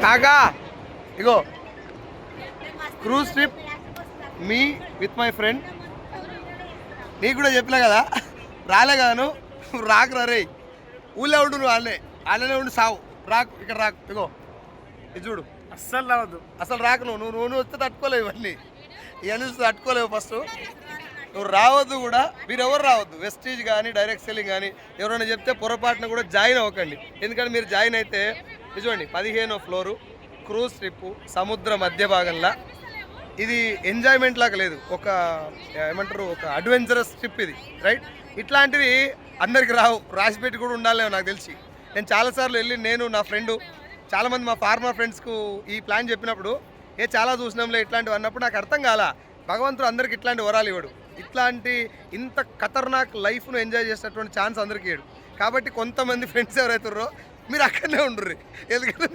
కాకా ఇగో cruise trip me with my friend. నీకు కూడా చెప్పినా కదా, రాలే కదా నువ్వు రాకు రే. ఊళ్ళో ఉండు, నువ్వు వాళ్ళనే ఉండి సావు. రాకు, ఇక్కడ రాకు. ఇగో ఇది చూడు, అస్సలు రావద్దు. అసలు రాకు. నువ్వు వస్తే తట్టుకోలేవు ఇవన్నీ వస్తే తట్టుకోలేవు. ఫస్ట్ నువ్వు రావద్దు కూడా. మీరు ఎవరు రావద్దు. వెస్టీజ్ కానీ డైరెక్ట్ సెల్లింగ్ కానీ ఎవరైనా చెప్తే పొరపాటున కూడా జాయిన్ అవ్వకండి. ఎందుకంటే మీరు జాయిన్ అయితే చూడండి, 15వ ఫ్లోరు, క్రూజ్ ట్రిప్, సముద్ర మధ్య భాగంలో. ఇది ఎంజాయ్మెంట్ లాగా లేదు, ఒక ఏమంటారు, ఒక అడ్వెంచరస్ ట్రిప్ ఇది, రైట్. ఇట్లాంటివి అందరికి రావు, రాసిపెట్టి కూడా ఉండాలేమో నాకు తెలిసి. నేను చాలాసార్లు వెళ్ళి, నేను నా ఫ్రెండు చాలామంది మా ఫార్మర్ ఫ్రెండ్స్కు ఈ ప్లాన్ చెప్పినప్పుడు చాలా చూసినాంలే ఇట్లాంటివి అన్నప్పుడు నాకు అర్థం కాల. భగవంతుడు అందరికి ఇట్లాంటి వరాలు ఇవ్వడు. ఇట్లాంటి ఇంత ఖతర్నాక్ లైఫ్ను ఎంజాయ్ చేసేటటువంటి ఛాన్స్ అందరికీ ఇవ్వడు. కాబట్టి కొంతమంది ఫ్రెండ్స్ ఎవరైతున్నారో మీరు అక్కడనే ఉండుర్రి. ఎందుకంటే